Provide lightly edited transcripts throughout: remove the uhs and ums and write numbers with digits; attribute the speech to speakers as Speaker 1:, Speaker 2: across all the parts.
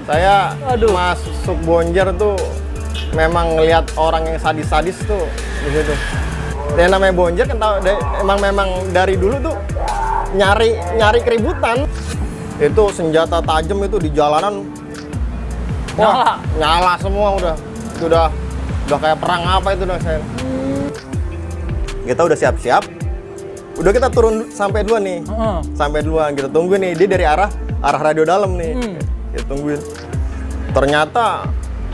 Speaker 1: Saya
Speaker 2: Aduh.
Speaker 1: masuk Bonjer tuh memang ngelihat orang yang sadis-sadis tuh di situ. Yang namanya Bonjer kan tahu memang dari dulu tuh nyari keributan. Itu senjata tajam itu di jalanan. Wah, nyala semua udah. Itu udah kayak perang apa itu udah saya. Kita udah siap-siap. Udah kita turun sampai duluan nih. Sampai duluan kita tunggu nih, dia dari arah radio dalam nih. Kita tungguin. Ternyata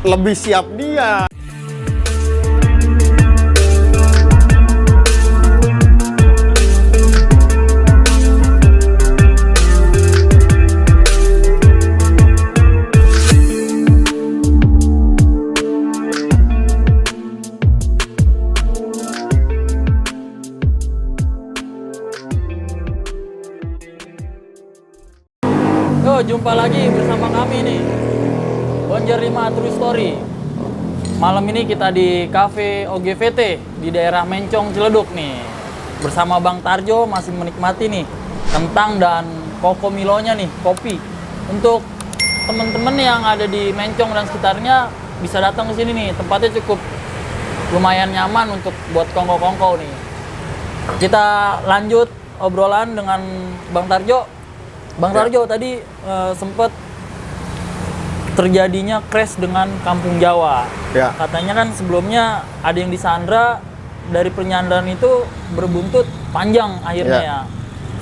Speaker 1: lebih siap dia.
Speaker 2: Yo, jumpa lagi bersama kami nih, Bonjer 5 True Story. Malam ini kita di Cafe OGVT di daerah Mencong, Ciledug nih. Bersama Bang Tarjo masih menikmati nih kentang dan koko milonya nih, kopi. Untuk temen-temen yang ada di Mencong dan sekitarnya bisa datang ke sini nih. Tempatnya cukup lumayan nyaman untuk buat kongko-kongko nih. Kita lanjut obrolan dengan Bang Tarjo. Bang Tarjo tadi sempat terjadinya crash dengan Kampung Jawa.
Speaker 1: Ya.
Speaker 2: Katanya kan sebelumnya ada yang disandra, dari penyandaran itu berbuntut panjang akhirnya ya.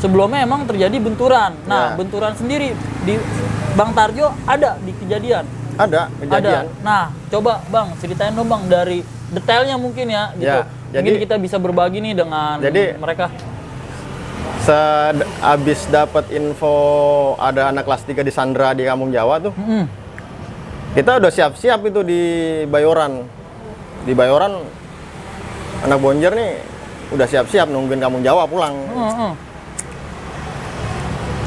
Speaker 2: Sebelumnya emang terjadi benturan. Nah, benturan sendiri di Bang Tarjo ada di kejadian?
Speaker 1: Ada kejadian.
Speaker 2: Ada. Nah, coba Bang ceritain dong Bang dari detailnya mungkin ya gitu. Mungkin kita bisa berbagi nih dengan mereka.
Speaker 1: Abis dapat info ada anak kelas 3 di Sandra di Kampung Jawa tuh, kita udah siap-siap itu di Bayoran. Di Bayoran, anak Bonjer nih udah siap-siap nungguin Kampung Jawa pulang.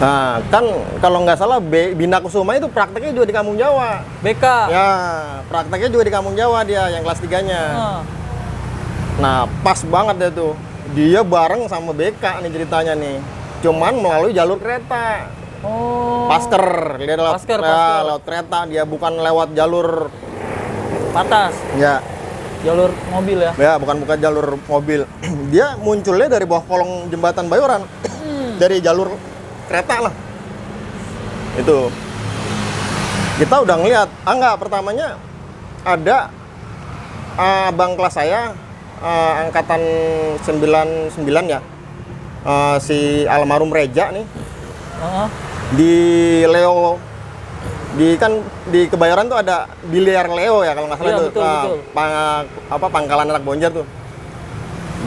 Speaker 1: Nah, kan kalau nggak salah Bina Kusuma itu prakteknya juga di Kampung Jawa.
Speaker 2: BK?
Speaker 1: Ya, prakteknya juga di Kampung Jawa dia, yang kelas 3-nya. Nah, pas banget deh tuh. Dia bareng sama BK nih ceritanya nih. Cuman melalui jalur kereta. Pasker. Dia lewat kereta, dia bukan lewat jalur
Speaker 2: atas.
Speaker 1: Ya.
Speaker 2: Jalur mobil ya?
Speaker 1: Ya, bukan jalur mobil. Dia munculnya dari bawah kolong jembatan Bayoran. Dari jalur kereta lah. Itu. Kita udah ngeliat. Enggak, pertamanya ada abang kelas saya, angkatan 99 ya, si almarhum Reja nih, di Leo, di Kebayoran tuh ada biliar Leo ya kalau nggak salah,
Speaker 2: iya,
Speaker 1: itu
Speaker 2: betul.
Speaker 1: Pangkalan anak Bonjer tuh.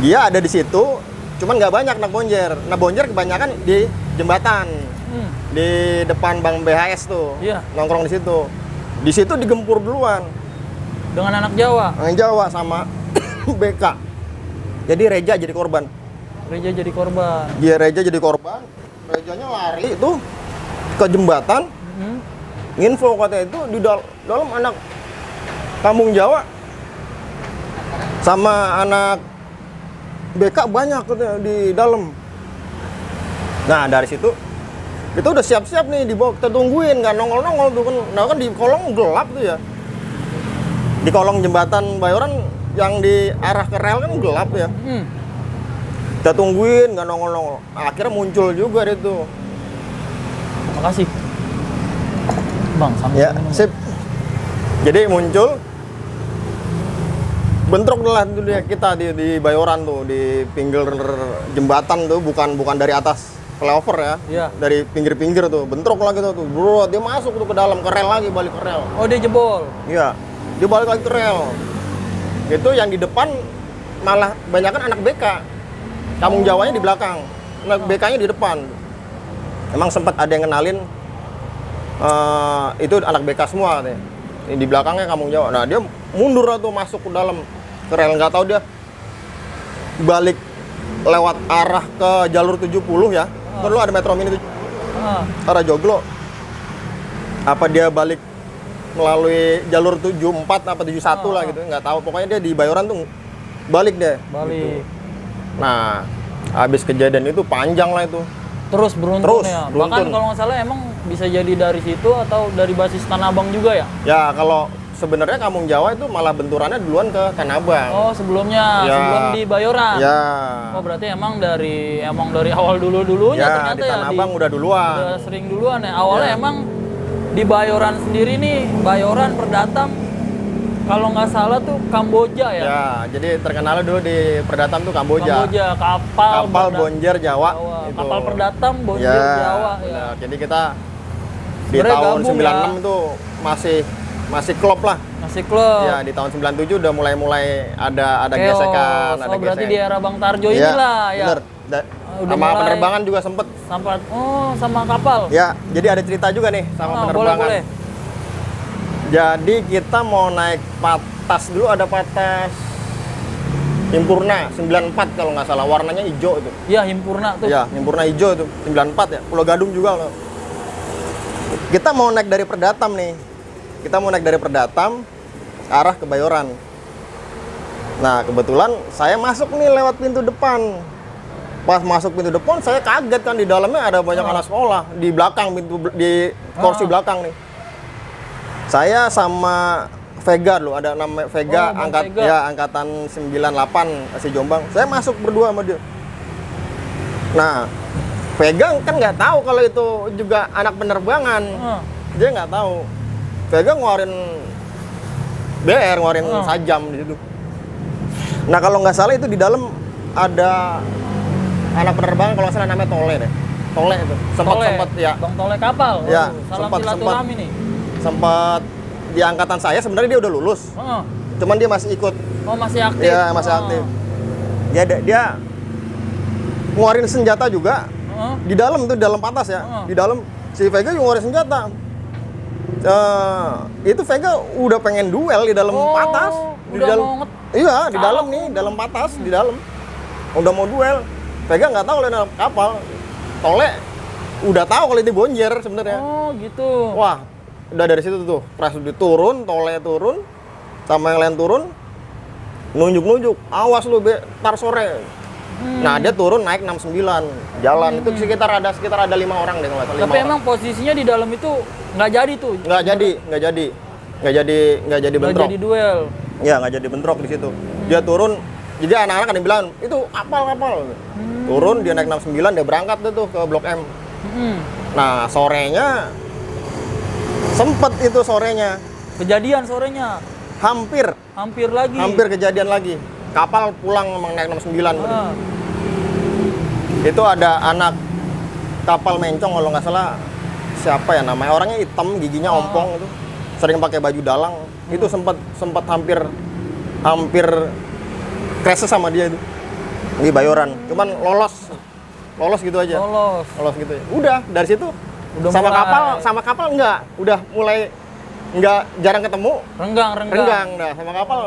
Speaker 1: Dia ada di situ, cuman nggak banyak anak Bonjer. Nah, Bonjer kebanyakan di jembatan, di depan Bank BHS tuh, nongkrong di situ. Di situ digempur duluan
Speaker 2: dengan anak Jawa.
Speaker 1: Anak Jawa sama BK. Jadi Reja jadi korban.
Speaker 2: Reja jadi korban.
Speaker 1: Dia Reja jadi korban. Rejanya lari itu ke jembatan. Info katanya itu di dalam anak Kampung Jawa sama anak BK banyak katanya di dalam. Nah, dari situ kita udah siap-siap nih dibawa, kita tungguin, nggak nongol-nongol tuh kan. Nah, kan di kolong gelap tuh ya. Di kolong jembatan Bayoran yang di arah ke rel kan gelap ya. Kita tungguin nggak nongol-nongol. Akhirnya muncul juga deh tuh.
Speaker 2: Makasih Bang, sampai
Speaker 1: ya, sip. Jadi muncul, bentrok lah tuh kita di Bayoran tuh, di pinggir jembatan tuh, bukan dari atas flyover ya. Dari pinggir-pinggir tuh, bentrok lagi tuh. Bro, dia masuk tuh ke dalam, ke rel lagi, balik ke rel.
Speaker 2: Oh, dia jebol?
Speaker 1: Iya, dia balik lagi ke rel. Itu yang di depan malah banyakan anak BK. Kampung Jawanya di belakang, anak BK-nya di depan. Emang sempat ada yang kenalin, itu anak BK semua katanya. Di belakangnya Kampung Jawa. Nah, dia mundur lah tuh, masuk ke dalam ke rel. Nggak tahu dia balik lewat arah ke jalur 70 ya. Dulu ada Metro Mini 70. Arah Joglo. Apa dia balik melalui jalur 74 apa 71 lah gitu, nggak tahu. Pokoknya dia di Bayoran tuh balik deh.
Speaker 2: Balik.
Speaker 1: Gitu. Nah, habis kejadian itu panjang lah itu.
Speaker 2: Terus beruntun
Speaker 1: Terus,
Speaker 2: ya.
Speaker 1: beruntun.
Speaker 2: Bahkan kalau nggak salah emang bisa jadi dari situ atau dari basis Tanah Abang juga ya?
Speaker 1: Ya kalau sebenarnya Kampung Jawa itu malah benturannya duluan ke Tanah Abang.
Speaker 2: Oh, sebelumnya,
Speaker 1: Ya.
Speaker 2: sebelum di Bayoran.
Speaker 1: Ya.
Speaker 2: Oh, berarti emang dari awal dulu-dulunya
Speaker 1: Ya,
Speaker 2: ternyata
Speaker 1: di Tanah Abang udah duluan.
Speaker 2: udah sering duluan ya. Awalnya
Speaker 1: Ya.
Speaker 2: emang di Bayoran sendiri nih, Bayoran Perdatam kalau nggak salah tuh Kamboja ya.
Speaker 1: Ya, jadi terkenal dulu di Perdatam tuh Kamboja.
Speaker 2: Kamboja, kapal
Speaker 1: Bonjer Jawa. Itu.
Speaker 2: Kapal Perdatam Bonjer
Speaker 1: Ya,
Speaker 2: Jawa ya.
Speaker 1: benar. Jadi kita di
Speaker 2: Sebenarnya
Speaker 1: tahun
Speaker 2: gabung
Speaker 1: 96
Speaker 2: ya.
Speaker 1: itu masih klop lah.
Speaker 2: Masih klub.
Speaker 1: Ya, di tahun 97 udah mulai ada
Speaker 2: Chaos.
Speaker 1: gesekan, ada
Speaker 2: Oh, berarti
Speaker 1: gesekan.
Speaker 2: di era Bang Tarjo
Speaker 1: Ya,
Speaker 2: inilah ya.
Speaker 1: bener.
Speaker 2: Udah
Speaker 1: Sama
Speaker 2: mulai-
Speaker 1: penerbangan juga sempet.
Speaker 2: Sama kapal.
Speaker 1: Ya, jadi ada cerita juga nih sama penerbangan.
Speaker 2: Boleh.
Speaker 1: Jadi kita mau naik patas dulu, ada patas Himpurna 94 kalau nggak salah, warnanya hijau itu.
Speaker 2: Iya, Himpurna tuh.
Speaker 1: Ya, Himpurna hijau itu 94 ya. Pulau Gadung juga loh. Kita mau naik dari Perdatam nih. Kita mau naik dari Perdatam arah ke Bayoran. Nah, kebetulan saya masuk nih lewat pintu depan. Pas masuk pintu depan, saya kaget kan di dalamnya ada banyak anak sekolah di belakang di kursi belakang nih. Saya sama Vega loh, ada nama Vega,
Speaker 2: Oh, Bang Vega.
Speaker 1: ya angkatan 98 asli Jombang. Saya masuk berdua sama dia. Nah, Vega kan nggak tahu kalau itu juga anak penerbangan. Dia nggak tahu. Vega ngeluarin BR, ngeluarin sajam di situ. Nah, kalau nggak salah itu di dalam ada anak penerbangan, kalau nggak salah namanya Tole deh. Tole itu. Sempat ya.
Speaker 2: Bang Tole kapal.
Speaker 1: Ya,
Speaker 2: Salam
Speaker 1: sempat-
Speaker 2: silaturahmi nih.
Speaker 1: Sempat di angkatan saya sebenarnya dia udah lulus.
Speaker 2: Heeh.
Speaker 1: Cuman dia masih ikut.
Speaker 2: Oh, masih aktif.
Speaker 1: Iya, masih aktif. Dia ngeluarin senjata juga
Speaker 2: Heeh.
Speaker 1: di dalam tuh, di dalam patas ya.
Speaker 2: Heeh.
Speaker 1: Di dalam si Vega juga ngeluarin senjata. Itu Vega udah pengen duel di dalam
Speaker 2: Oh,
Speaker 1: patas.
Speaker 2: udah
Speaker 1: dalam,
Speaker 2: mau
Speaker 1: iya, di dalam
Speaker 2: Kalau-
Speaker 1: nih, dalam patas, di dalam. Udah mau duel. Vega nggak tahu kalau dalam kapal. Tole udah tahu kalau ini bonjer sebenarnya.
Speaker 2: Oh, gitu.
Speaker 1: Wah, udah dari situ tuh, pas udah turun, Tole turun, sama yang lain turun, nunjuk-nunjuk, awas lu, ntar sore. Nah, dia turun naik 69, jalan itu sekitar ada 5 orang deh kalau nggak salah,
Speaker 2: Tapi
Speaker 1: 5 orang.
Speaker 2: emang posisinya di dalam itu nggak jadi tuh.
Speaker 1: Nggak jadi
Speaker 2: Nggak
Speaker 1: bentrok.
Speaker 2: jadi duel.
Speaker 1: Ya, nggak jadi bentrok di situ. Dia turun, jadi anak-anak ada yang bilang, itu kapal. Turun, dia naik 69, dia berangkat deh tuh ke Blok M. Nah, sorenya, sempet itu sorenya,
Speaker 2: Kejadian sorenya.
Speaker 1: hampir
Speaker 2: Lagi.
Speaker 1: kejadian lagi. Kapal pulang emang naik 69.
Speaker 2: Ah.
Speaker 1: Itu ada anak kapal Mencong kalau nggak salah, siapa ya namanya, orangnya hitam, giginya ompong itu, sering pakai baju dalang. Itu sempat hampir crash sama dia itu di Bayoran. Cuman lolos gitu aja. Lolos gitu ya. Udah dari situ
Speaker 2: Udah
Speaker 1: sama
Speaker 2: mulai.
Speaker 1: kapal enggak, udah mulai enggak, jarang ketemu.
Speaker 2: Renggang.
Speaker 1: Dah sama kapal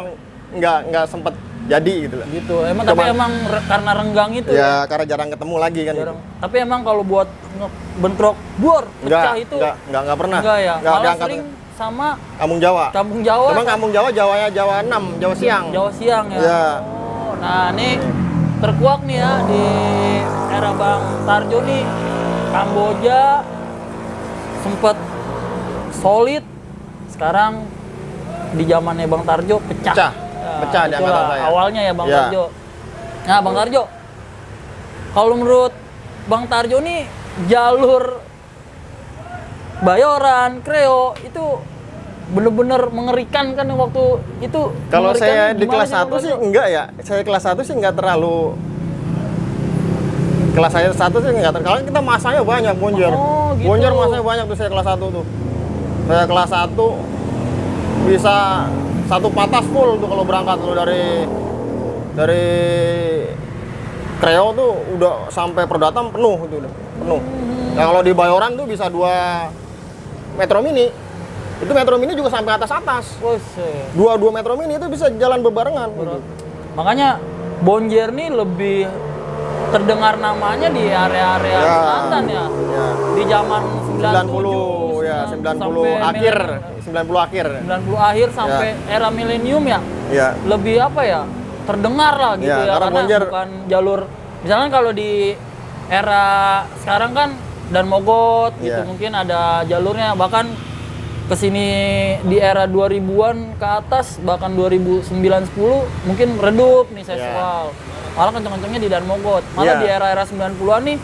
Speaker 1: enggak sempet jadi gitu lah.
Speaker 2: Gitu. Tapi emang karena renggang itu
Speaker 1: Ya, karena jarang ketemu lagi kan.
Speaker 2: jarang. Tapi emang kalau buat bentrok pecah itu
Speaker 1: Enggak pernah.
Speaker 2: enggak ya.
Speaker 1: Enggak
Speaker 2: Malah
Speaker 1: diangkat.
Speaker 2: sering sama
Speaker 1: Kampung Jawa.
Speaker 2: Kampung Jawa.
Speaker 1: Cuman Kampung Jawa, Jawa 6, Jawa siang.
Speaker 2: Jawa siang ya.
Speaker 1: Iya.
Speaker 2: Oh, nah ini terkuak nih ya di era Bang Tarjo nih, Kamboja sempet solid, sekarang di zamannya Bang Tarjo pecah.
Speaker 1: Pecah di
Speaker 2: itulah
Speaker 1: angkatan saya.
Speaker 2: awalnya ya Bang
Speaker 1: Ya.
Speaker 2: Tarjo. Nah Bang Tarjo, kalau menurut Bang Tarjo nih jalur Bayoran, Kreo itu bener-bener mengerikan kan waktu itu.
Speaker 1: Kalau
Speaker 2: mengerikan
Speaker 1: saya di
Speaker 2: gimana
Speaker 1: kelas
Speaker 2: Bang
Speaker 1: 1 sih
Speaker 2: Tarjo?
Speaker 1: enggak ya. Saya kelas 1 sih enggak terlalu. Kelas saya 1 sih enggak terlalu. Kalau kita masanya banyak bonjer.
Speaker 2: Oh, gitu.
Speaker 1: Bonjer masanya banyak tuh saya kelas 1 tuh. Saya kelas 1 bisa satu patas full tuh kalau berangkat tuh dari Kreo tuh udah sampai Perdatam penuh itu udah. Penuh. Nah, kalau di Bayoran tuh bisa 2 Metro Mini. Itu Metro Mini juga sampai atas-atas.
Speaker 2: Buset.
Speaker 1: Dua Metro Mini itu bisa jalan berbarengan.
Speaker 2: Makanya Bonjer nih lebih terdengar namanya di area-area
Speaker 1: Ya.
Speaker 2: selatan ya.
Speaker 1: Ya.
Speaker 2: Di zaman
Speaker 1: 90 ya, 90 akhir, 90 akhir.
Speaker 2: 90 akhir sampai era milenium ya.
Speaker 1: Ya.
Speaker 2: Lebih apa ya? Terdengar lah gitu
Speaker 1: Ya,
Speaker 2: ya,
Speaker 1: karena
Speaker 2: karena
Speaker 1: Bonjer-
Speaker 2: bukan jalur misalnya kalau di era sekarang kan dan mogot gitu,
Speaker 1: Iya.
Speaker 2: mungkin ada jalurnya, bahkan kesini di era 2000-an ke atas, bahkan 2009-10 mungkin redup nih seksual. Malah kenceng-kencengnya di dan mogot. Malah
Speaker 1: Iya.
Speaker 2: di era-era 90-an nih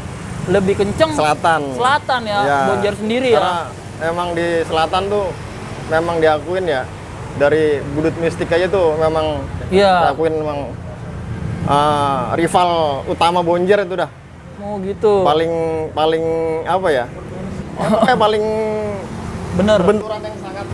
Speaker 2: lebih kenceng selatan ya,
Speaker 1: Iya.
Speaker 2: Bonjer sendiri
Speaker 1: Karena emang di selatan tuh memang diakuin ya, dari Budut Mistik aja tuh memang
Speaker 2: Iya.
Speaker 1: diakuin memang rival utama Bonjer itu dah.
Speaker 2: Oh gitu.
Speaker 1: Paling apa ya? Kayak paling
Speaker 2: Bener.
Speaker 1: benturan yang sangat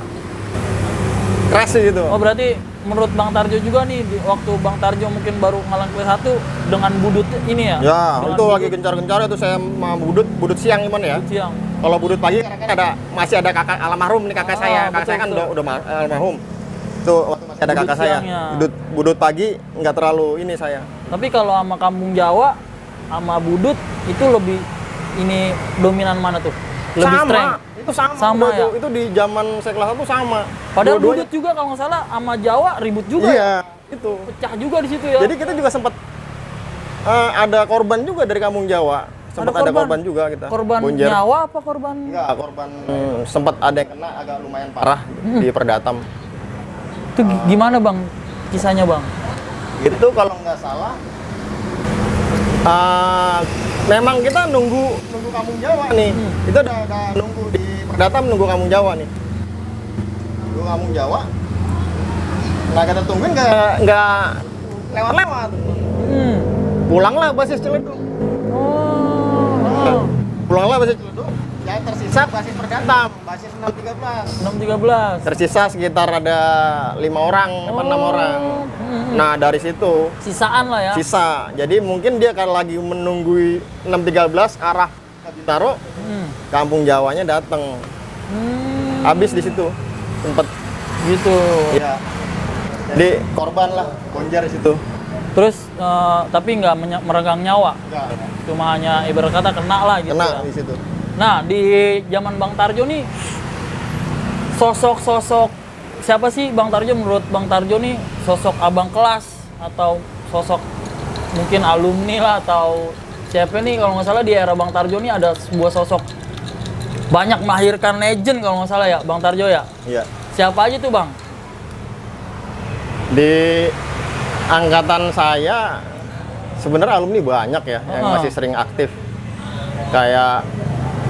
Speaker 1: keras sih gitu.
Speaker 2: Oh berarti menurut Bang Tarjo juga nih, waktu Bang Tarjo mungkin baru ngalang kelas 1 dengan budut ini ya?
Speaker 1: Ya,
Speaker 2: Dengan
Speaker 1: itu lagi
Speaker 2: budut
Speaker 1: gencar-gencar itu saya sama budut siang gimana ya?
Speaker 2: siang.
Speaker 1: Kalau budut pagi kan masih ada kakak almarhum nih kakak saya. Kakak
Speaker 2: betul,
Speaker 1: saya kan
Speaker 2: betul.
Speaker 1: udah almarhum. Itu waktu masih ada
Speaker 2: Budut
Speaker 1: kakak saya.
Speaker 2: siangnya.
Speaker 1: Budut pagi nggak terlalu ini saya.
Speaker 2: Tapi kalau sama kampung Jawa, sama budut itu lebih ini dominan mana tuh? Lebih
Speaker 1: sama,
Speaker 2: strength.
Speaker 1: itu sama.
Speaker 2: Sama ya?
Speaker 1: Itu di zaman saya kelas 1 sama.
Speaker 2: Padahal
Speaker 1: Dua-duanya.
Speaker 2: budut juga kalau nggak salah sama Jawa ribut juga.
Speaker 1: Iya, itu.
Speaker 2: Pecah juga di situ ya.
Speaker 1: Jadi kita juga sempat ada korban juga dari kampung Jawa. Sempat ada korban juga kita.
Speaker 2: Korban
Speaker 1: Bonjer.
Speaker 2: nyawa apa korban?
Speaker 1: Enggak, korban sempat ada yang kena agak lumayan parah di Perdatam.
Speaker 2: Itu gimana Bang kisahnya Bang?
Speaker 1: Itu kalau nggak salah memang kita nunggu kampung Jawa nih. Itu udah nunggu di Perdatam, nunggu kampung Jawa nih. Nunggu kampung Jawa. Nah kita tungguin nggak lewat-lewat. Pulanglah basis Ciledug. Pulanglah basis Ciledug. Yang tersisa basis Perdatam, basis 613.
Speaker 2: 613.
Speaker 1: Tersisa sekitar ada 5 orang, apa 6 orang. Nah dari situ
Speaker 2: Sisaan lah ya.
Speaker 1: sisa. Jadi mungkin dia kan lagi menunggu 613 arah ke Bintaro, kampung Jawanya datang. Habis di situ sempet
Speaker 2: Gitu.
Speaker 1: ya. Jadi korban lah Bonjer di situ.
Speaker 2: Terus tapi nggak meregang nyawa. Cuma hanya ibarat kata kena lah gitu.
Speaker 1: Kena
Speaker 2: Ya.
Speaker 1: di situ.
Speaker 2: Nah, di zaman Bang Tarjo nih sosok-sosok siapa sih Bang Tarjo, menurut Bang Tarjo nih sosok abang kelas atau sosok mungkin alumni lah atau siapa nih, kalau nggak salah di era Bang Tarjo nih ada sebuah sosok banyak melahirkan legend kalau nggak salah ya Bang Tarjo ya.
Speaker 1: Iya.
Speaker 2: Siapa aja tuh Bang?
Speaker 1: Di angkatan saya sebenarnya alumni banyak ya yang masih sering aktif. Kayak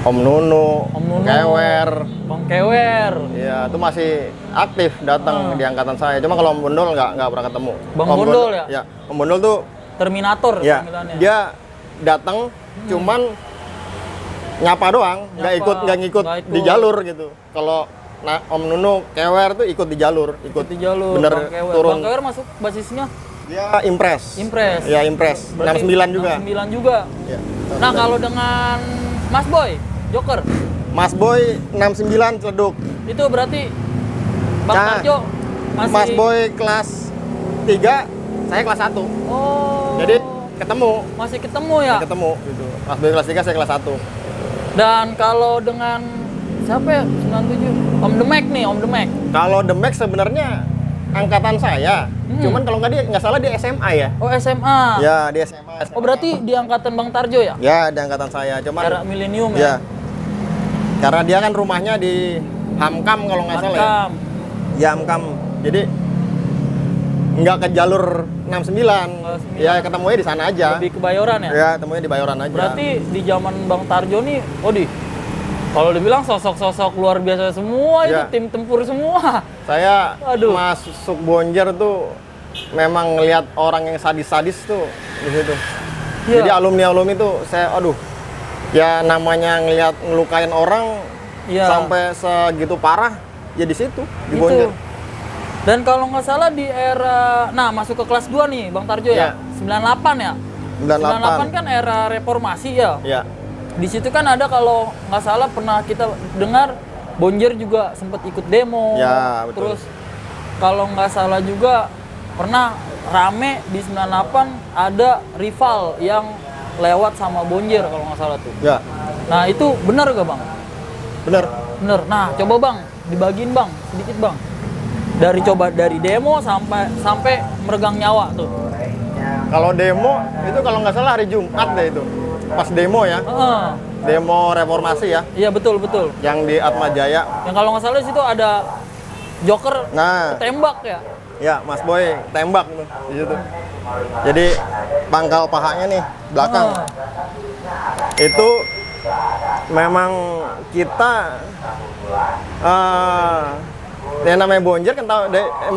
Speaker 1: Om Nunu, Kewer.
Speaker 2: Bang Kewer.
Speaker 1: Ya, itu masih aktif datang di angkatan saya. Cuma kalau Om Bondol nggak pernah ketemu.
Speaker 2: Bang
Speaker 1: Om
Speaker 2: Bondol ya?
Speaker 1: Ya, Om Bondol tuh
Speaker 2: Terminator
Speaker 1: ya
Speaker 2: panggilannya.
Speaker 1: dia datang cuman nyapa doang, nggak ngikut
Speaker 2: nggak ikut.
Speaker 1: di jalur gitu. Kalau Om Nunu, Kewer tuh ikut di jalur, ikut
Speaker 2: di jalur.
Speaker 1: bener
Speaker 2: Bang Kewer.
Speaker 1: turun.
Speaker 2: Bang Kewer masuk basisnya
Speaker 1: Dia Impres.
Speaker 2: Impres.
Speaker 1: Ya Impres.
Speaker 2: Berarti
Speaker 1: 69 juga.
Speaker 2: 69 juga.
Speaker 1: Ya,
Speaker 2: Nah, kalau dengan Mas Boy, Joker,
Speaker 1: Mas Boy 69 Ciledug.
Speaker 2: itu berarti Bang
Speaker 1: Nah,
Speaker 2: Tarjo masih...
Speaker 1: Mas Boy kelas 3, saya kelas 1.
Speaker 2: Oh.
Speaker 1: Jadi ketemu.
Speaker 2: Masih ketemu ya?
Speaker 1: Ketemu gitu. Mas Boy kelas 3, saya kelas 1.
Speaker 2: Dan kalau dengan siapa ya? 97. Om Demek nih, Om Demek.
Speaker 1: Kalau Demek sebenarnya angkatan saya. Cuman kalau nggak salah dia SMA ya.
Speaker 2: Oh, SMA.
Speaker 1: Ya, dia SMA.
Speaker 2: Oh, berarti di angkatan Bang Tarjo ya?
Speaker 1: Ya, di angkatan saya. Cuman
Speaker 2: Era milenium
Speaker 1: ya.
Speaker 2: ya?
Speaker 1: Karena dia kan rumahnya di Hamkam kalau nggak salah ya.
Speaker 2: Hankam.
Speaker 1: Ya, Hamkam. Jadi nggak ke jalur 69. Ya, ketemunya di sana aja.
Speaker 2: Lebih ke Bayoran ya?
Speaker 1: Ya, ketemunya di Bayoran aja.
Speaker 2: Berarti di zaman Bang Tarjo nih, kalau dibilang sosok-sosok luar biasa semua, itu
Speaker 1: Ya.
Speaker 2: tim tempur semua.
Speaker 1: Saya
Speaker 2: Aduh.
Speaker 1: masuk Bonjer tuh memang ngelihat orang yang sadis-sadis tuh di situ.
Speaker 2: Iya.
Speaker 1: Jadi alumni-alumni tuh saya ya namanya ngelihat ngelukain orang
Speaker 2: Iya.
Speaker 1: sampai segitu parah ya di situ di
Speaker 2: Itu.
Speaker 1: Bonjer.
Speaker 2: Dan kalau nggak salah di era, nah masuk ke kelas 2 nih Bang Tarjo ya,
Speaker 1: Ya.
Speaker 2: 98 ya? 98 kan era reformasi ya?
Speaker 1: Ya.
Speaker 2: Di situ kan ada, kalau nggak salah pernah kita dengar Bonjer juga sempat ikut demo.
Speaker 1: Ya, betul.
Speaker 2: Terus kalau nggak salah juga pernah rame di 98 ada rival yang lewat sama Bonjer kalau nggak salah tuh.
Speaker 1: Ya.
Speaker 2: Nah itu benar gak Bang?
Speaker 1: Bener.
Speaker 2: Bener. Nah coba Bang dibagiin Bang sedikit Bang. Dari demo sampai meregang nyawa tuh.
Speaker 1: Kalau demo itu kalau nggak salah hari Jumat deh itu. pas demo ya,
Speaker 2: Heeh.
Speaker 1: demo reformasi ya,
Speaker 2: Iya betul betul.
Speaker 1: yang di Atma Jaya.
Speaker 2: Yang kalau nggak salah di situ ada Joker
Speaker 1: Nah,
Speaker 2: tembak ya.
Speaker 1: ya Mas Boy tembak tuh di situ. Jadi pangkal pahanya nih belakang.
Speaker 2: Ah.
Speaker 1: Itu memang kita yang namanya Bonjer kan tahu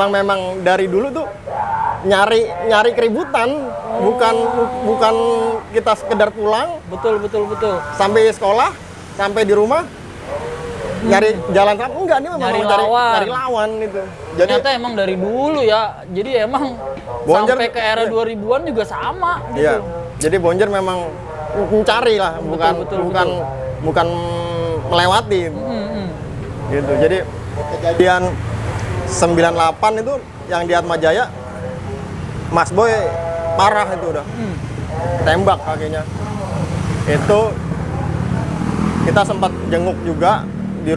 Speaker 1: memang dari dulu tuh nyari keributan, bukan kita sekedar pulang
Speaker 2: Betul betul betul.
Speaker 1: sampai sekolah, sampai di rumah nyari jalan sama, enggak, ini memang
Speaker 2: Nyari
Speaker 1: mau
Speaker 2: lawan.
Speaker 1: nyari lawan itu. Jadi
Speaker 2: Ternyata emang dari dulu ya. Jadi emang
Speaker 1: Bonjer,
Speaker 2: sampai ke era
Speaker 1: iya.
Speaker 2: 2000-an juga sama gitu.
Speaker 1: iya. Jadi Bonjer memang mencari lah, bukan
Speaker 2: betul,
Speaker 1: bukan bukan melewati.
Speaker 2: Mm-mm.
Speaker 1: Gitu. Jadi kejadian 98 itu yang di Atma Jaya, Mas Boy parah itu udah. Tembak kakinya. Itu kita sempat jenguk juga di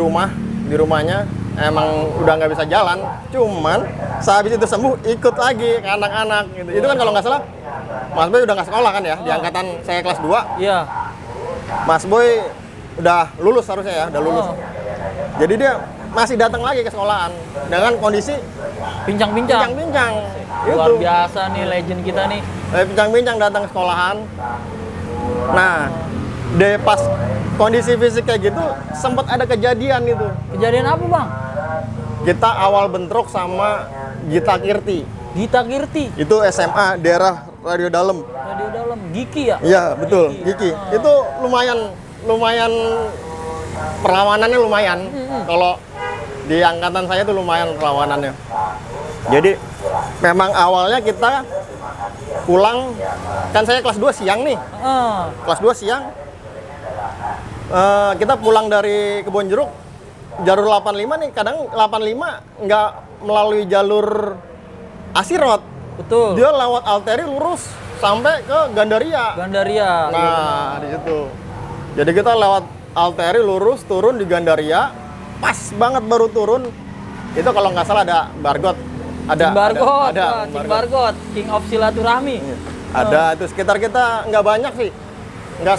Speaker 1: rumahnya, emang udah nggak bisa jalan, cuman sehabis itu sembuh ikut lagi ke anak-anak gitu. Itu kan kalau nggak salah Mas Boy udah nggak sekolah kan ya, di angkatan saya kelas 2.
Speaker 2: Iya.
Speaker 1: Mas Boy udah lulus harusnya ya, udah lulus.
Speaker 2: Oh.
Speaker 1: Jadi dia masih datang lagi ke sekolahan dengan kondisi
Speaker 2: Pincang-pincang.
Speaker 1: pincang-pincang.
Speaker 2: Luar
Speaker 1: Itu.
Speaker 2: biasa nih legend kita nih.
Speaker 1: Pincang-pincang datang ke sekolahan. Nah, pas kondisi fisik kayak gitu sempat ada kejadian itu.
Speaker 2: Kejadian apa bang?
Speaker 1: Kita awal bentrok sama Gita Kirti.
Speaker 2: Gita Kirti.
Speaker 1: Itu SMA daerah Radio Dalem.
Speaker 2: Radio Dalam. Giki ya?
Speaker 1: Iya, betul,
Speaker 2: Giki.
Speaker 1: Giki. Itu lumayan perlawanannya lumayan. Kalau di angkatan saya tuh lumayan perlawanannya. Jadi memang awalnya kita pulang, kan saya kelas 2 siang nih.
Speaker 2: Ah.
Speaker 1: Kelas 2 siang kita pulang dari Kebon Jeruk, jalur 85 nih, kadang 85 nggak melalui jalur Asirot,
Speaker 2: Betul.
Speaker 1: dia lewat Alteri lurus sampai ke Gandaria.
Speaker 2: Gandaria.
Speaker 1: Nah, di situ. Jadi kita lewat Alteri lurus turun di Gandaria, pas banget baru turun. Itu kalau nggak salah ada Bargot.
Speaker 2: King Bargot.
Speaker 1: ada
Speaker 2: Wah, King Bargot. King of Silaturahmi.
Speaker 1: Ada itu sekitar kita nggak banyak sih. Nggak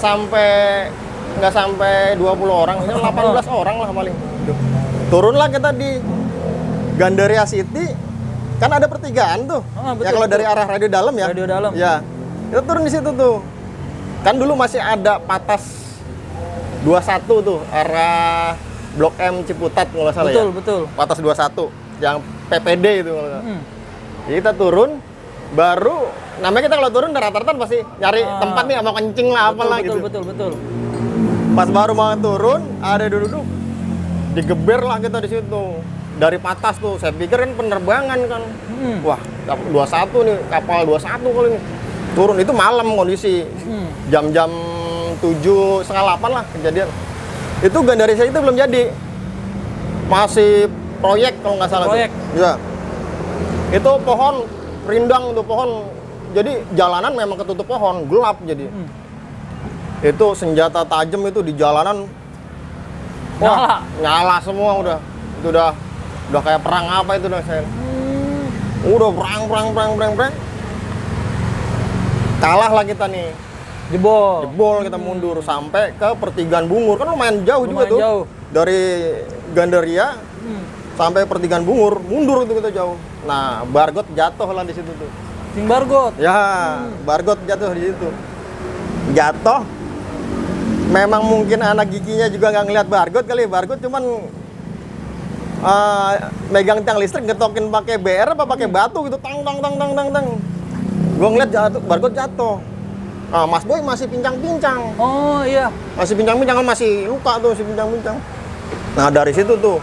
Speaker 1: sampai 20 orang, ini 18 orang lah paling. Turunlah kita di Gandaria City, kan ada pertigaan tuh.
Speaker 2: Betul,
Speaker 1: Ya kalau
Speaker 2: betul.
Speaker 1: dari arah Radio Dalam ya.
Speaker 2: Radio Dalam.
Speaker 1: Ya. Kita turun di situ tuh. Kan dulu masih ada patas 21 tuh, arah Blok M Ciputat kalau nggak salah
Speaker 2: Betul,
Speaker 1: ya.
Speaker 2: betul.
Speaker 1: Patas 21 yang PPD itu kalau nggak salah.
Speaker 2: Hmm.
Speaker 1: Jadi kita turun, baru namanya kita kalau turun rata-rata pasti nyari tempat nih, mau kencing lah apalah
Speaker 2: Betul,
Speaker 1: gitu.
Speaker 2: betul.
Speaker 1: Pas baru mau turun, ada duduk, digeber lah kita di situ. Dari patas tuh, saya pikir kan penerbangan kan. Wah, 21 nih, kapal 21 kali ini. Turun, itu malam kondisi. Jam-jam 7, setengah 8 lah kejadian. Itu Gandaria itu belum jadi. Masih proyek kalau nggak salah.
Speaker 2: Proyek.
Speaker 1: Tuh. Ya. Itu pohon, rindang tuh pohon. Jadi jalanan memang ketutup pohon, gelap jadi. Itu senjata tajam itu di jalanan. Wah, nyala semua udah. Itu udah kayak perang apa itu udah saya. Udah perang. Kalah lah kita nih. Jebol kita mundur sampai ke pertigaan Bungur. Kan lumayan jauh juga tuh.
Speaker 2: Jauh.
Speaker 1: Dari Gandaria sampai pertigaan Bungur, mundur itu kita jauh. Nah, Bargot jatuh lah di situ tuh.
Speaker 2: King Bargot.
Speaker 1: Ya, Bargot jatuh di situ. Jatuh. Memang mungkin anak giginya juga nggak ngeliat Bargot kali. Bargot cuman megang tiang listrik, getokin pakai BR apa pakai batu gitu, tang. Gue ngeliat jatuh, Bargot jatuh. Nah, Mas Boy masih pincang-pincang.
Speaker 2: Oh iya.
Speaker 1: Masih pincang-pincang kan, masih luka tuh, masih pincang-pincang. Nah, dari situ tuh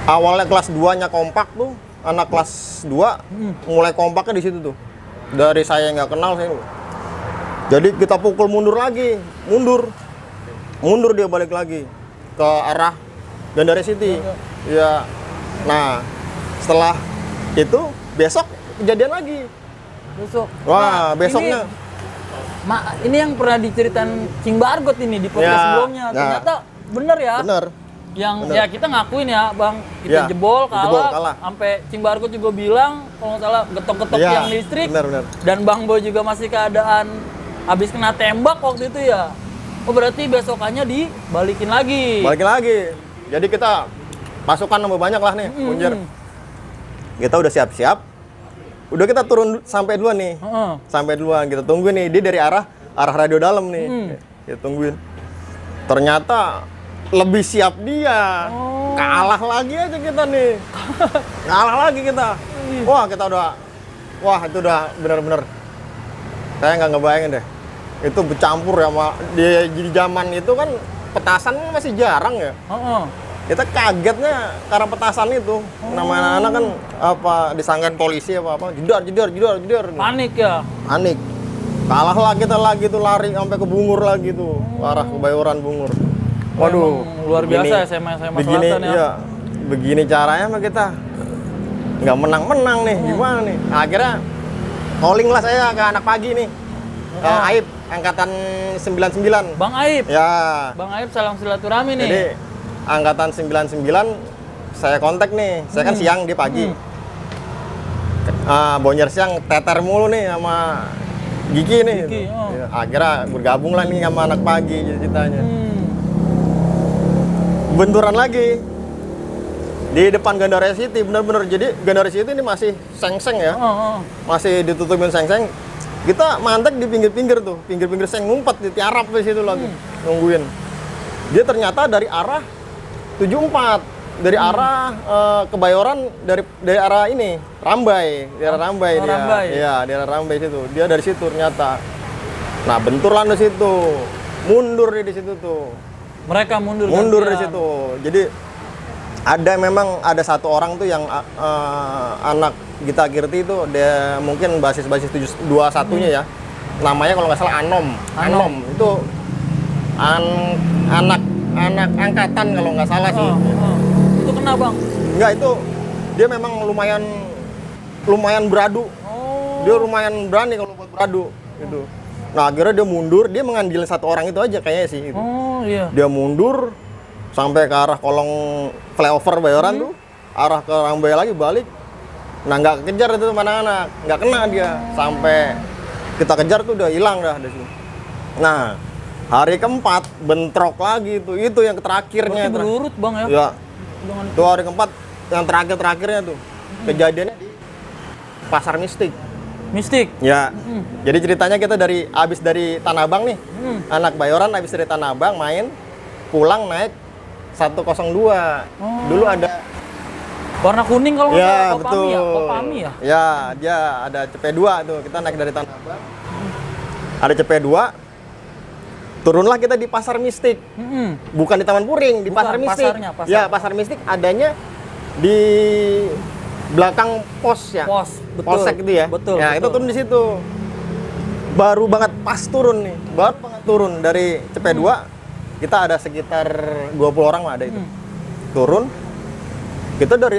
Speaker 1: awalnya kelas 2-nya kompak tuh, anak kelas 2 mulai kompaknya di situ tuh. Dari saya nggak kenal saya. Jadi kita pukul mundur lagi, mundur dia balik lagi ke arah Gandaria City. Ya. Nah, setelah itu besok kejadian lagi.
Speaker 2: Besok.
Speaker 1: Wah, besoknya.
Speaker 2: Ini yang pernah diceritain King Bargot ini di podcast
Speaker 1: Ya,
Speaker 2: sebelumnya.
Speaker 1: ya.
Speaker 2: Ternyata bener ya.
Speaker 1: Bener.
Speaker 2: Yang
Speaker 1: bener.
Speaker 2: ya kita ngakuin ya, Bang. Kita
Speaker 1: Ya,
Speaker 2: jebol kalah.
Speaker 1: kalah.
Speaker 2: Sampai King Bargot juga bilang kalau nggak salah getok-getok
Speaker 1: Ya,
Speaker 2: yang listrik.
Speaker 1: bener.
Speaker 2: Dan Bang Boy juga masih keadaan habis kena tembak waktu itu ya. Oh berarti besokannya dibalikin lagi.
Speaker 1: Balikin lagi. Jadi kita pasukan nambah banyak lah nih, Bonjer. Kita udah siap-siap. Udah kita turun sampai duluan nih. Sampai duluan kita tungguin nih. Dia dari arah radio dalam nih. Kita tungguin. Ternyata lebih siap dia. Kalah lagi aja kita nih. Kalah lagi kita. Wah, itu udah bener-bener. Saya nggak ngebayangin deh. Itu bercampur ya sama di zaman itu kan petasan masih jarang ya. Kita kagetnya karena petasan itu. Nama anak-anak kan apa disangkain polisi apa jedar.
Speaker 2: Panik ya.
Speaker 1: Panik. Kalah lah kita lagi tuh lari sampai ke Bungur lagi tuh. Arah Kebayoran Bungur. Waduh,
Speaker 2: emang luar biasa SMA
Speaker 1: begini,
Speaker 2: Selatan ya.
Speaker 1: Iya, begini caranya mah kita nggak menang-menang nih, gimana nih? Akhirnya calling lah saya ke anak pagi nih, Aib, angkatan 99.
Speaker 2: Bang Aib.
Speaker 1: Ya.
Speaker 2: Bang Aib salam silaturahmi nih.
Speaker 1: Jadi angkatan 99 saya kontak nih, saya kan siang di pagi. Bonjer siang teter mulu nih sama Gigi nih.
Speaker 2: Gigi,
Speaker 1: Ya, akhirnya bergabung lah nih sama anak pagi ceritanya. Benturan lagi di depan Gandaria City, bener-bener. Jadi Gandaria City ini masih seng-seng ya, masih ditutupin seng-seng. Kita mantek di pinggir-pinggir tuh, pinggir-pinggir seng, ngumpet di tiarap di situ lagi nungguin. Dia ternyata dari arah 74, dari arah Kebayoran, dari arah ini Rambai, daerah Rambai dia.
Speaker 2: Rambai.
Speaker 1: Iya, daerah Rambai situ. Dia dari situ ternyata. Nah, benturan di situ, mundur dia di situ tuh.
Speaker 2: Mereka mundur
Speaker 1: Di situ. Jadi memang ada satu orang tuh yang anak Gita Kirti itu dia mungkin basis 21-nya ya. Namanya kalau nggak salah Anom. Itu anak angkatan kalau nggak salah sih.
Speaker 2: Itu kena Bang?
Speaker 1: Enggak, itu dia memang lumayan beradu. Dia lumayan berani kalau buat beradu gitu. Nah, akhirnya dia mundur, dia mengambil satu orang itu aja kayaknya sih gitu.
Speaker 2: Iya.
Speaker 1: Dia mundur sampai ke arah kolong flyover Bayoran tuh, arah ke Rambai lagi balik. Nah, nggak kejar itu anak-anak, nggak kena dia. Sampai kita kejar tuh udah hilang dah dari situ. Nah, hari keempat bentrok lagi tuh, itu yang terakhirnya.
Speaker 2: Berarti berurut Bang ya?
Speaker 1: Ya. Tuh hari keempat yang terakhirnya tuh. Kejadiannya di Pasar Mistik. Ya. Jadi ceritanya kita abis dari Tanah Abang nih. Anak Bayoran abis dari Tanah Abang main, pulang naik 102. Dulu ada
Speaker 2: warna kuning kalau nggak
Speaker 1: ya,
Speaker 2: salah,
Speaker 1: betul.
Speaker 2: Kopami ya?
Speaker 1: Ya, dia ada CP2 tuh. Kita naik dari Tanah Abang. Ada CP2. Turunlah kita di Pasar Mistik. Bukan di Taman Puring, di Pasar Mistik.
Speaker 2: Pasar.
Speaker 1: Ya, Pasar Mistik adanya di belakang pos ya.
Speaker 2: Betul.
Speaker 1: Polsek itu ya.
Speaker 2: Betul.
Speaker 1: Ya, itu turun di situ. Baru banget pas turun nih. Baru banget turun dari CP2. Kita ada sekitar 20 orang lah ada itu. Turun. Kita dari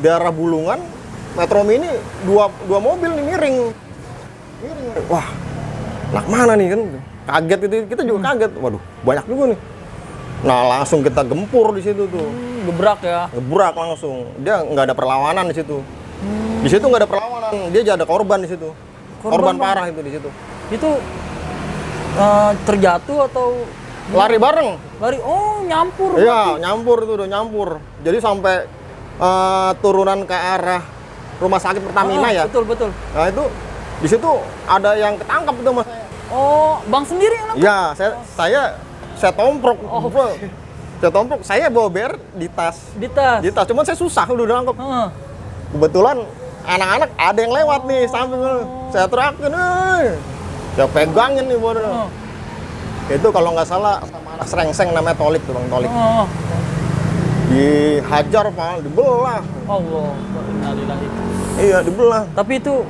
Speaker 1: daerah Bulungan, Metro Mini dua mobil nih miring. Wah, nak mana nih kan? Kaget itu, kita juga kaget. Waduh, banyak juga nih. Nah, langsung kita gempur di situ tuh.
Speaker 2: Gebrak ya?
Speaker 1: Gebrak langsung. Dia nggak ada perlawanan di situ. Di situ nggak ada perlawanan. Dia aja ada korban di situ. Korban parah itu di situ.
Speaker 2: Itu terjatuh atau
Speaker 1: lari bareng?
Speaker 2: Lari, nyampur.
Speaker 1: Iya, nyampur itu udah nyampur. Jadi sampai turunan ke arah rumah sakit Pertamina ya.
Speaker 2: Betul.
Speaker 1: Nah itu di situ ada yang ketangkap itu mas saya.
Speaker 2: Bang sendiri yang nangkap?
Speaker 1: Iya, saya tomprok. Saya tomprok. Saya bawa BR di tas. Di tas. Cuman saya susah udah nangkep. Kebetulan anak-anak ada yang lewat nih samping. Saya teriakin, saya pegangin nih bodoh. Itu kalau nggak salah sama anak serengseng namanya Tolik tuh Bang Tolik. Dihajar Pak, dibelah.
Speaker 2: Allah, innalillahi.
Speaker 1: Iya, dibelah.
Speaker 2: Tapi itu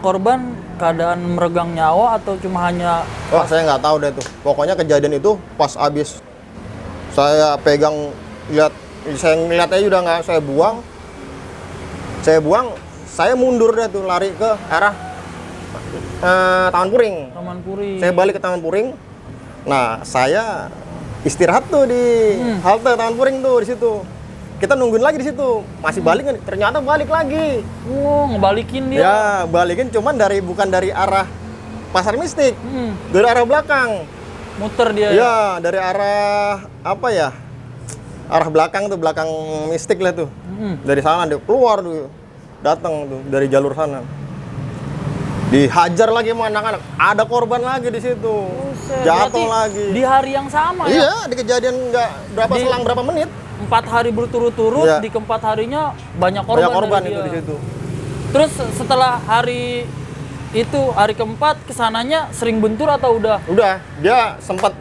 Speaker 2: korban keadaan meregang nyawa atau cuma hanya...
Speaker 1: Wah, saya nggak tahu deh tuh. Pokoknya kejadian itu pas abis saya pegang, saya ngeliat aja udah nggak, saya buang, saya mundur deh tuh, lari ke arah Taman Puring. Saya balik ke Taman Puring. Nah, saya istirahat tuh di halte Taman Puring tuh di situ. Kita nungguin lagi di situ. Masih balik kan? Ternyata balik lagi.
Speaker 2: Ngebalikin dia.
Speaker 1: Ya, balikin cuman bukan dari arah pasar mistik. Dari arah belakang.
Speaker 2: Muter dia.
Speaker 1: Iya, dari arah apa ya? Arah belakang tuh, belakang mistik lah tuh. Dari sana dia keluar tuh. Datang tuh dari jalur sana. Dihajar lagi sama anak-anak. Ada korban lagi di situ. Jatuh
Speaker 2: Berarti
Speaker 1: lagi.
Speaker 2: di hari yang sama ya?
Speaker 1: Iya, di kejadian nggak selang berapa menit.
Speaker 2: 4 hari berturut-turut,
Speaker 1: Iya.
Speaker 2: di keempat harinya banyak korban.
Speaker 1: Banyak korban
Speaker 2: dari
Speaker 1: itu
Speaker 2: dia.
Speaker 1: di situ.
Speaker 2: Terus setelah hari itu, hari keempat, kesananya sering bentur atau udah?
Speaker 1: Udah, dia sempat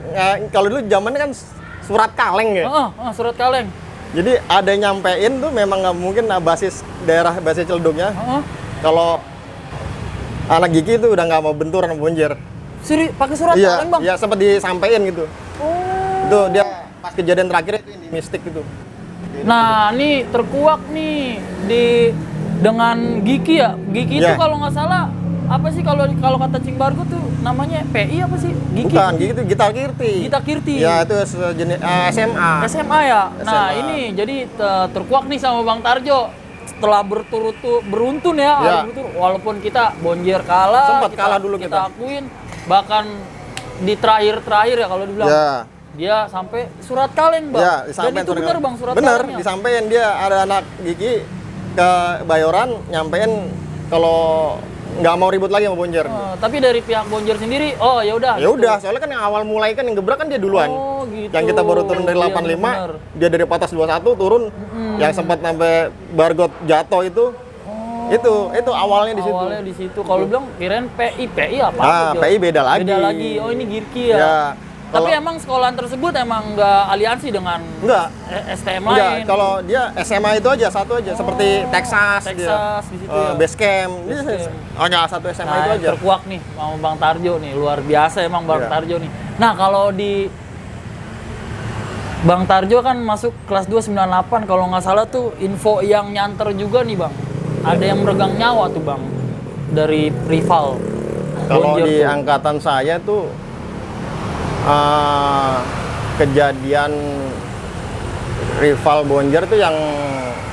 Speaker 1: kalau dulu zamannya kan surat kaleng ya.
Speaker 2: Surat kaleng.
Speaker 1: Jadi ada yang nyampein tuh memang nggak mungkin basis daerah basis Ciledugnya. Kalau anak Gigi itu udah nggak mau bentur sama Bonjer.
Speaker 2: Pakai surat
Speaker 1: Iya,
Speaker 2: kaleng, Bang?
Speaker 1: iya sempat disampein gitu.
Speaker 2: Oh.
Speaker 1: Itu dia pas kejadian terakhir itu di mistik gitu.
Speaker 2: Nah, nih terkuak nih dengan Giki ya. Giki itu
Speaker 1: Iya.
Speaker 2: kalau nggak salah apa sih kalau kata Cing Bargo tuh namanya PI apa sih? Giki.
Speaker 1: Bukan, Gigi itu Gita Kirti.
Speaker 2: Gita Kirti.
Speaker 1: Ya itu sejenis SMA.
Speaker 2: SMA ya. Nah,
Speaker 1: SMA.
Speaker 2: ini jadi terkuak nih sama Bang Tarjo. Setelah beruntun ya,
Speaker 1: Ya.
Speaker 2: walaupun kita Bonjer kalah,
Speaker 1: Sempat kalah dulu kita.
Speaker 2: akuin, bahkan di terakhir ya kalau dibilang.
Speaker 1: Ya.
Speaker 2: Dia sampai surat kaleng, Bang.
Speaker 1: Ya,
Speaker 2: Dan
Speaker 1: disampein
Speaker 2: itu
Speaker 1: surat
Speaker 2: benar,
Speaker 1: kaleng.
Speaker 2: Bang, surat
Speaker 1: Bener,
Speaker 2: kalengnya.
Speaker 1: disampein dia ada anak Gigi ke Bayoran nyampein kalau nggak mau ribut lagi sama Bonjer.
Speaker 2: Tapi dari pihak Bonjer sendiri, oh ya udah.
Speaker 1: Ya udah, soalnya kan yang awal mulai kan yang gebrak kan dia duluan.
Speaker 2: Oh, gitu.
Speaker 1: Yang kita baru turun dari
Speaker 2: Iya,
Speaker 1: 85,
Speaker 2: bener.
Speaker 1: dia dari patas 21 turun. Yang sempat sampai Bargot jatuh itu awalnya di situ.
Speaker 2: Awalnya di situ. Kalau bilang kirain PI apa?
Speaker 1: Ah,
Speaker 2: Jo?
Speaker 1: PI beda lagi.
Speaker 2: Beda lagi. Oh, ini Girki ya.
Speaker 1: Ya.
Speaker 2: Tapi emang sekolahan tersebut emang nggak aliansi dengan
Speaker 1: Enggak.
Speaker 2: STM
Speaker 1: Enggak,
Speaker 2: lain.
Speaker 1: kalau dia SMA itu aja, satu aja. Seperti Texas
Speaker 2: Texas di situ ya.
Speaker 1: Base Camp. Dia
Speaker 2: Base Camp.
Speaker 1: hanya satu SMA
Speaker 2: Nah,
Speaker 1: itu aja.
Speaker 2: terkuak nih sama Bang Tarjo nih, luar biasa emang Bang
Speaker 1: Iya.
Speaker 2: Tarjo nih. Nah, kalau di Bang Tarjo kan masuk kelas 2 98 kalau nggak salah tuh info yang nyanter juga nih, Bang. Ada yang meregang nyawa tuh, Bang. Dari rival.
Speaker 1: Kalau
Speaker 2: Bonjer
Speaker 1: di
Speaker 2: tuh.
Speaker 1: angkatan saya tuh kejadian rival Bonjer tuh yang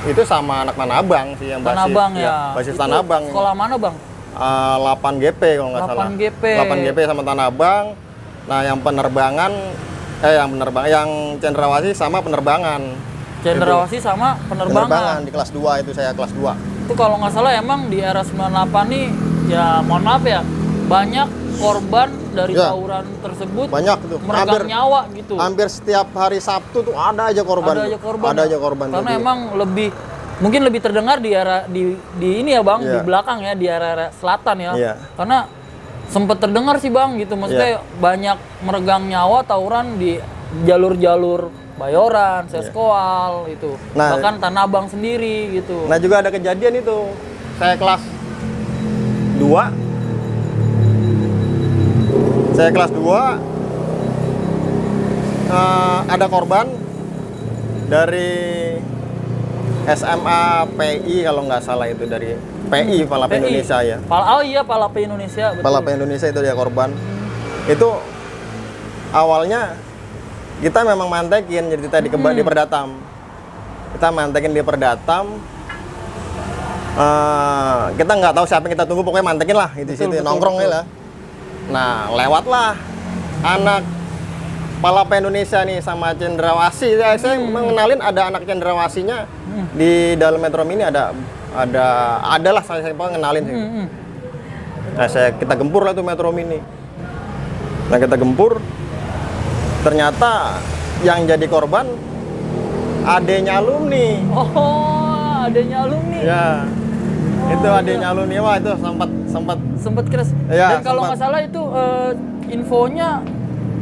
Speaker 1: itu sama anak Tanah Abang sih yang
Speaker 2: Tanah
Speaker 1: basis,
Speaker 2: Abang ya.
Speaker 1: basis
Speaker 2: Itu
Speaker 1: Tanah Abang.
Speaker 2: Sekolah mana, Bang?
Speaker 1: 8 GP kalau nggak salah.
Speaker 2: 8 GP.
Speaker 1: 8 GP sama Tanah Abang. Nah, yang yang cendrawasih sama penerbangan.
Speaker 2: Cendrawasih sama penerbangan.
Speaker 1: Di kelas 2 itu saya kelas 2.
Speaker 2: Itu kalau nggak salah emang di era 98 nih, ya mohon maaf ya, banyak korban dari
Speaker 1: Ya.
Speaker 2: tawuran tersebut
Speaker 1: Banyak tuh.
Speaker 2: meregang nyawa gitu.
Speaker 1: Hampir setiap hari Sabtu tuh ada aja korban.
Speaker 2: Ada aja korban.
Speaker 1: Ada
Speaker 2: ya?
Speaker 1: aja korban.
Speaker 2: Karena
Speaker 1: jadi.
Speaker 2: emang mungkin lebih terdengar di era di ini ya, Bang, di
Speaker 1: Iya.
Speaker 2: belakang ya, di area selatan ya.
Speaker 1: Iya.
Speaker 2: Karena sempat terdengar sih, Bang, gitu. Maksudnya banyak meregang nyawa tawuran di jalur-jalur Bayoran, Seskoal itu.
Speaker 1: Nah,
Speaker 2: Bahkan Tanah Abang sendiri gitu.
Speaker 1: Nah, juga ada kejadian itu. Saya kelas 2. Saya kelas 2. Ada korban dari SMA PI kalau nggak salah itu dari PI Palapa
Speaker 2: PI.
Speaker 1: Indonesia ya.
Speaker 2: Oh iya, Palapa Indonesia, betul.
Speaker 1: Palapa Indonesia itu dia korban. Itu awalnya kita memang mantekin jadi tadi di Perdatam. Kita mantekin di Perdatam. Kita nggak tahu siapa yang kita tunggu, pokoknya mantekin lah itu situ nongkrong lah. Nah, lewatlah anak Palapa Indonesia nih sama Cendrawasih. Saya mengenalin ada anak Cendrawasinya di dalam Metro Mini adalah saya pengenalin sih. Nah, kita gempur lah tuh Metro Mini. Nah, kita gempur, ternyata yang jadi korban adenya alumni.
Speaker 2: Oh, adanya alumni.
Speaker 1: Ya, itu adenya alumni. Wah, itu
Speaker 2: Sempet keras.
Speaker 1: Ya,
Speaker 2: Dan kalau
Speaker 1: sempat.
Speaker 2: nggak salah itu infonya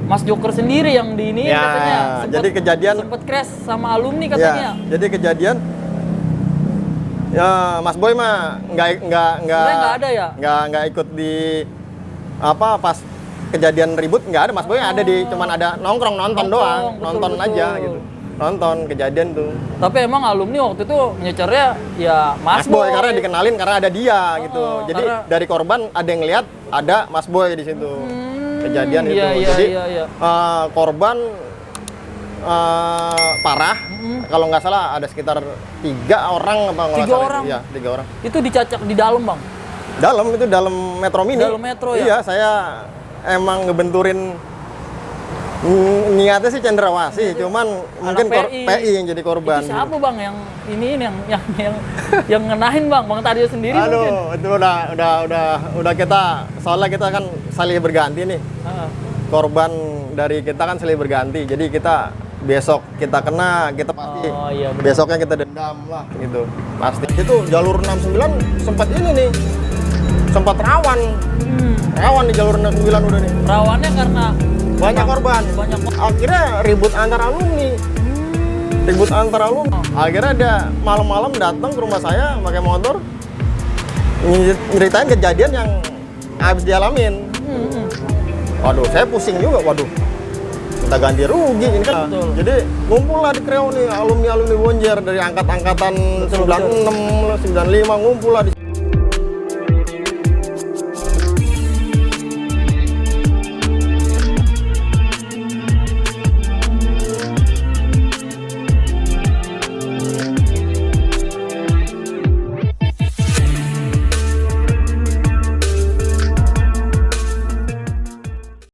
Speaker 2: Mas Joker sendiri yang di ini
Speaker 1: Ya,
Speaker 2: katanya.
Speaker 1: jadi kejadian-
Speaker 2: sempet crash sama alumni
Speaker 1: ya.
Speaker 2: katanya.
Speaker 1: Jadi kejadian ya Mas Boy mah
Speaker 2: Sebenarnya nggak ada ya?
Speaker 1: nggak ikut di pas kejadian ribut, nggak ada. Mas Boy ada di cuman ada nongkrong nonton doang,
Speaker 2: betul,
Speaker 1: nonton
Speaker 2: betul.
Speaker 1: aja gitu. Nonton kejadian tuh.
Speaker 2: Tapi emang alumni waktu itu nyecernya ya
Speaker 1: Mas Boy karena dikenalin karena ada dia gitu. Jadi
Speaker 2: karena-
Speaker 1: dari korban ada yang lihat ada Mas Boy di situ. Kejadian itu.
Speaker 2: iya, iya,
Speaker 1: Jadi
Speaker 2: iya.
Speaker 1: korban parah. Kalau nggak salah ada sekitar 3 orang apa nggak
Speaker 2: 3
Speaker 1: salah.
Speaker 2: orang?
Speaker 1: Iya, 3 orang.
Speaker 2: Itu dicacak di dalam, Bang.
Speaker 1: Dalam itu dalam Metro Mini.
Speaker 2: Dalam Metro ya?
Speaker 1: Iya, saya emang ngebenturin niatnya sih cendrawasih, cuman mungkin PI yang jadi korban.
Speaker 2: Itu siapa bang yang ini yang ngenahin bang Tadio sendiri mungkin?
Speaker 1: Aduh, itu udah kita, soalnya kita kan saling berganti nih. Korban dari kita kan saling berganti, jadi kita besok kita kena, kita pasti
Speaker 2: iya, bener.
Speaker 1: besoknya kita dendam lah gitu, pasti. Itu jalur 69 sempat ini nih, sempat rawan di jalur 69 udah nih.
Speaker 2: Rawannya karena
Speaker 1: Banyak korban. Akhirnya ribut antar alumni. Akhirnya dia malam-malam datang ke rumah saya pakai motor, nyeritain kejadian yang habis dialamin. Waduh, saya pusing juga. Waduh, kita ganti rugi ini kan.
Speaker 2: Betul.
Speaker 1: Jadi ngumpul lah di Kreo nih alumni Bonjer dari angkatan 96, 95 ngumpul lah di